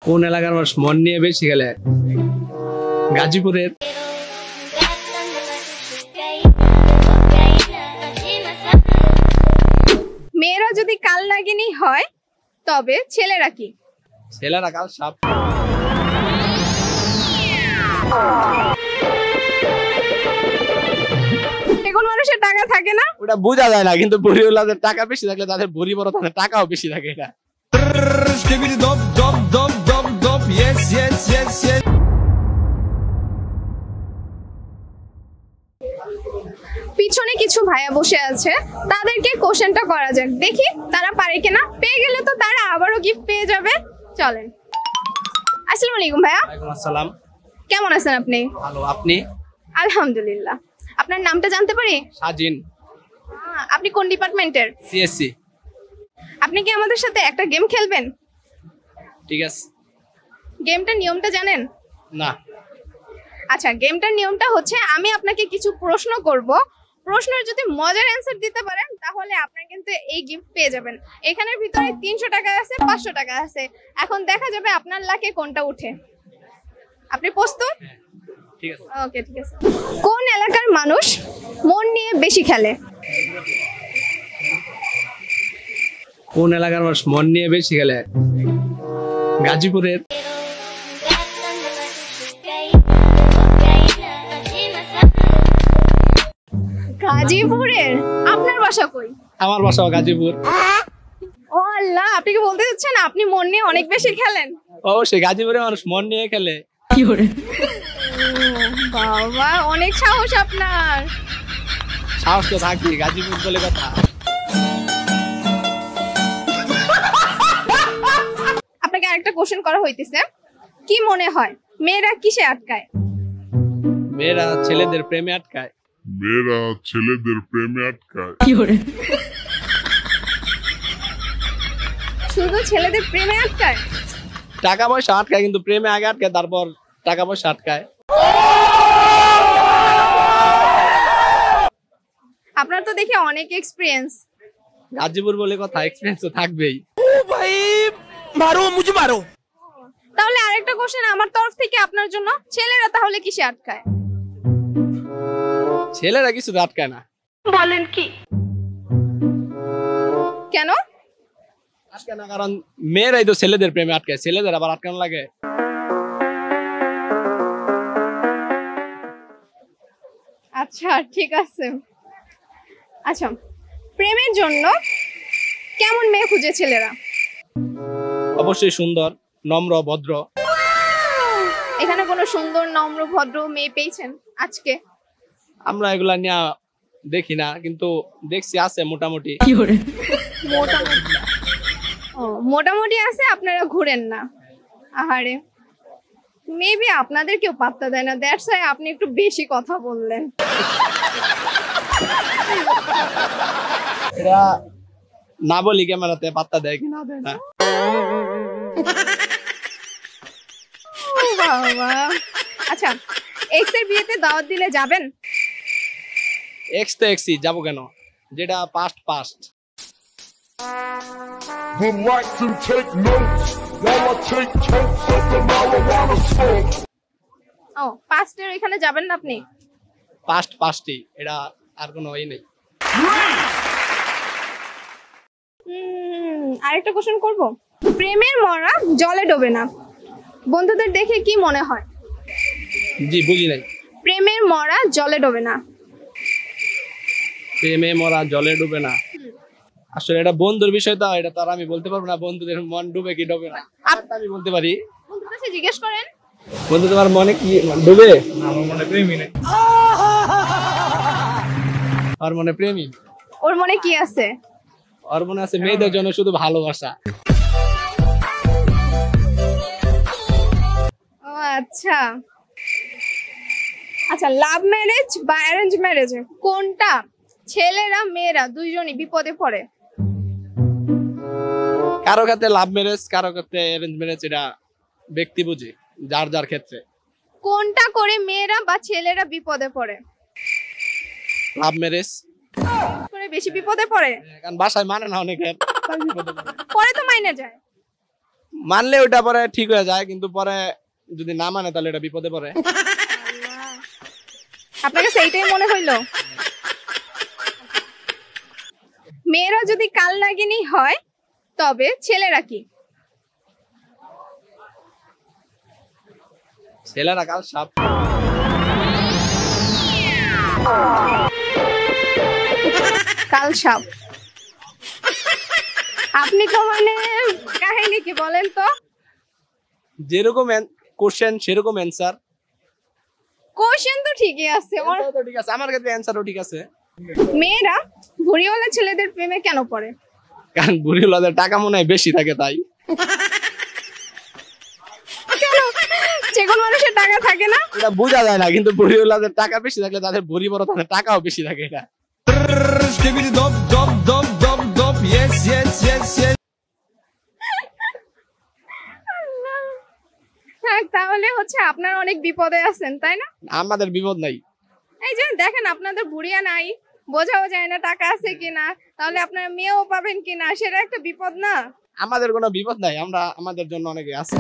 কোন এলাকার মানুষ মন নিয়ে বেশি খেলে? গাজীপুরের। মেয়েরা যদি কাল নাগিনী হয় তবে ছেলেরা কি? ছেলেরা কাল সাপ। এখন মানুষের টাকা থাকে না, ওটা বোঝা যায় না, কিন্তু বুড়িওয়ালাদের টাকা বেশি থাকলে তাদের বুড়ি বড়, তাদের টাকাও বেশি থাকে। এটা পিছনে কিছু ভাইয়া বসে আছে, তাদেরকে কোশ্চেনটা করা যাক, দেখি তারা পারে কিনা। পেয়ে গেলে তো তারা আবারও গিফট পেয়ে যাবে। চলেন। আসসালামু আলাইকুম ভাইয়া। ওয়ালাইকুম আসসালাম। কেমন আছেন আপনি? ভালো, আপনি? আলহামদুলিল্লাহ। আপনার নামটা জানতে পারি? সাজিন। আপনি কোন ডিপার্টমেন্টের? সিএসসি। আপনি কি আমাদের সাথে একটা গেম খেলবেন? ঠিক আছে। গেমটার নিয়মটা জানেন? না। আচ্ছা, গেমটার নিয়মটা হচ্ছে আমি আপনাকে কিছু প্রশ্ন করব, প্রশ্নের যদি মজার অ্যানসার দিতে পারেন তাহলে আপনি কিন্তু এই গিফট পেয়ে যাবেন। এখানের ভিতরে 300 টাকা আছে, 500 টাকা আছে। এখন দেখা যাবে আপনার লাকে কোনটা উঠে। আপনি প্রস্তুত? ঠিক আছে। ওকে, ঠিক আছে। কোন এলাকার মানুষ মন নিয়ে বেশি খেলে? কোন এলাকার মানুষ মন নিয়ে বেশি খেলে? গাজীপুরের। গাজীপুরের? আপনার বাসা কই? আমার বাসাও গাজীপুর। ও আল্লাহ, আপনি কি বলতে চাচ্ছেন আপনি মন নিয়ে অনেক বেশি খেলেন? অবশ্যই, গাজীপুরের মানুষ মন নিয়ে খেলে। কি করে? বাবা, অনেক সাহস আপনার। সাহস তো থাকবে, গাজীপুর বলে কথা। আপনাকে আরেকটা কোশ্চেন করা হইতেছে, কি মনে হয় মেয়েরা কিসে আটকায়? মেয়েরা ছেলেদের প্রেমে আটকায়। মেয়েরা ছেলেদের প্রেমে আটকায়। কি করে? শুধু ছেলেদের প্রেমে আটকায়? টাকা পয়সা আটকায়, কিন্তু প্রেমে আগে আটকায়, তারপর টাকা পয়সা আটকায়। আপনার তো দেখি অনেক এক্সপেরিয়েন্স। গাজীপুর বলে কথা, এক্সপেরিয়েন্স তো থাকবেই। ও ভাই মারো, মুঝে মারো। তাহলে আরেকটা কোশ্চেন আমার তরফ থেকে আপনার জন্য, ছেলেরা তাহলে কিসে আটকায়? ছেলেরা কিছু আটকায় না। বলেন কি? কেন আটকায় না? কারণ মেয়েরাই তো ছেলেদের প্রেমে আটকায়, ছেলেদের আবার আটকানো লাগে। আচ্ছা, ঠিক আছে। আচ্ছা, প্রেমের জন্য কেমন মেয়ে খুঁজে ছেলেরা? অবশ্যই সুন্দর, নম্র, ভদ্র। এখানে কোনো সুন্দর নম্র ভদ্র মেয়ে পেয়েছেন আজকে? আমরা এগুলা নিয়ে দেখি না, কিন্তু দেখছি আছে মোটামুটি। মোটামুটি? ও, মোটামুটি আছে, আপনারা ঘুরেন না। আহারে, মেবি আপনাদের কেউ পাত্তা দেয় না, দ্যাটস ওয়াই আপনি একটু বেশি কথা বললেন। এরা না বলি ক্যামেরাতে পাত্তা দেয় কি না দেয় না। ও বাবা। আচ্ছা, এক্স এর বিয়েতে দাওয়াত দিলে যাবেন? এক্স তো এক্সই, যাবো কেন? যেটা past past. Relax and take notes while I take totes of the marijuana smoke. ও, পাস্টের এখানে যাবেন না আপনি? পাস্ট পাস্টই, এটা আর কোনো ই নেই। আরেকটা কোশ্চেন করব। প্রেমের মরা জলে ডোবে না, বন্ধুদের দেখে কি মনে হয়? জি, বুঝি নাই। প্রেমের মরা জলে ডোবে না। প্রেমে মরা জলে ডুবে না, আসলে এটা বন্ধুর বিষয়, তো এটা তো আর আমি বলতে পারবো না বন্ধুদের মন ডুবে কি ডুবে না। আমি বলতে পারি। বন্ধুর কাছে জিজ্ঞেস করেন। বন্ধু, তোমার মনে কি ডুবে? আমার মনে প্রেমই নেই। আর মনে প্রেমী? ওর মনে কি আছে? আর মনে আছে মেয়েদের জন্য শুধু ভালোবাসা। ও আচ্ছা। আচ্ছা, লাভ ম্যারেজ বা অ্যারেঞ্জ ম্যারেজ কোনটা ছেলেরা মেয়েরা দুইজনই বিপদে পড়ে? কারো ক্ষেত্রে লাভ ম্যারেজ, কারো ক্ষেত্রে অ্যারেঞ্জ ম্যারেজ, এটা ব্যক্তি বুঝে, যার যার ক্ষেত্রে। কোনটা করে মেয়েরা বা ছেলেরা বিপদে পড়ে? লাভ ম্যারেজ করে বেশি বিপদে পড়ে, কারণ বাসায় মানে না অনেকের, পরে তো মাইনে যায়। মানলে ওটা পরে ঠিক হয়ে যায়, কিন্তু পরে যদি না মানে তাহলে এটা বিপদে পড়ে। আপনার কাছে এইটাই মনে হইলো? মেয়েরা যদি কাল নাগিনী হয় তবে ছেলেরা কি? ছেলেরা কাল সাপ। কাল সাপ। আপনি তো মানে কাহিনী কি বলেন তো? যেরকম কোশ্চেন সেরকম অ্যান্সার। কোশ্চেন তো ঠিকই আছে। তো ঠিক আছে, আমার ক্ষেত্রে অ্যান্সারও ঠিক আছে। মেয়েরা ভুড়িওয়ালা ছেলেদের প্রেমে কেন পড়ে? কারণ বুড়িওয়ালাদের টাকা মনে হয় বেশি থাকে তাই। কেন? যে কোন মানুষের টাকা থাকে না? এটা বোঝা যায় না, কিন্তু বুড়িওয়ালাদের টাকা বেশি থাকলে তাদের বুড়ি বড়, তাদের টাকাও বেশি থাকে। এটা হ্যাঁ, তাহলে হচ্ছে আপনারা অনেক বিপদে আছেন তাই না? আমাদের বিপদ নাই। এই যে দেখেন আপনাদের বুড়িয়া নাই, বোঝাও যায় না টাকা আছে কিনা, তাহলে আপনারা মেয়েও পাবেন কিনা, সেটা একটা বিপদ না? আমাদের কোনো বিপদ নাই, আমরা আমাদের জন্য অনেকে আছে।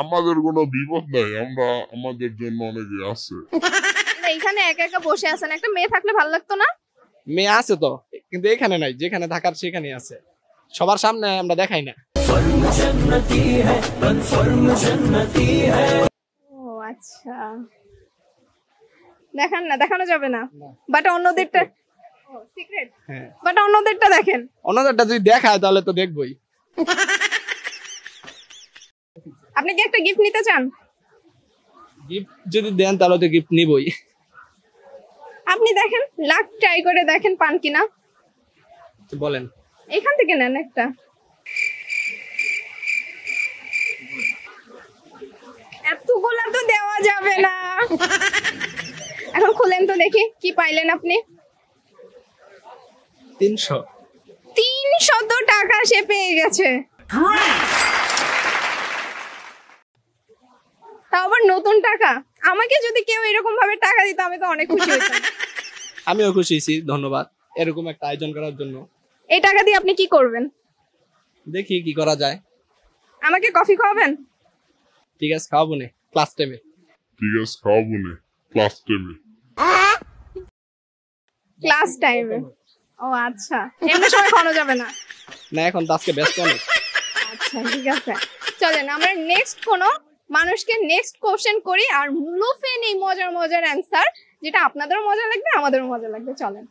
আমাদের কোনো বিপদ নাই, আমরা আমাদের জন্য অনেকে আছে। না, এখানে একা একা বসে আছেন, একটা মেয়ে থাকলে ভালো লাগতো না? মেয়ে আছে তো, কিন্তু এখানে নাই, যেখানে থাকার সেখানে আছে। সবার সামনে আমরা দেখাই না। ও আচ্ছা, দেখান না, দেখানো যাবে না, বাট অন্যদেরটা সিক্রেট। হ্যাঁ, বাট অন্যদেরটা দেখেন। অন্যদেরটা যদি দেখায় তাহলে তো দেখবই। আপনি কি একটা গিফট নিতে চান? গিফট যদি দেন তাহলে তো গিফট নিবই। আপনি দেখেন, লাখ ট্রাই করে দেখেন পান কিনা। তো বলেন। এখান থেকে নেন একটা। এতগুলা তো দেওয়া যাবে না। এখন খুলেন তো দেখি কি পাইলেন আপনি। 300। 300 টাকা সে পেয়ে গেছে। তাও আবার নতুন টাকা। আমাকে যদি কেউ এরকম ভাবে টাকা দিত আমি তো অনেক খুশি হতাম। আমিও খুশি হয়েছি, ধন্যবাদ এরকম একটা আয়োজন করার জন্য। এই টাকা দিয়ে আপনি কি করবেন? দেখি কি করা যায়। আমাকে কফি খাওয়াবেন? ঠিক আছে, খাওয়াবো না ক্লাস টাইমে। ঠিক আছে, খাওয়াবো না ক্লাস টাইমে। ক্লাস টাইমে? ও আচ্ছা, এমনি সময় খাওয়ানো যাবে না? না, এখন তো আজকে ব্যস্ত অনেক। আচ্ছা ঠিক আছে, চলেন আমরা নেক্সট কোনো মানুষকে নেক্সট কোশ্চেন করি, আর লুফে নেই মজার মজার অ্যান্সার, যেটা আপনাদেরও মজা লাগবে আমাদেরও মজা লাগবে। চলেন।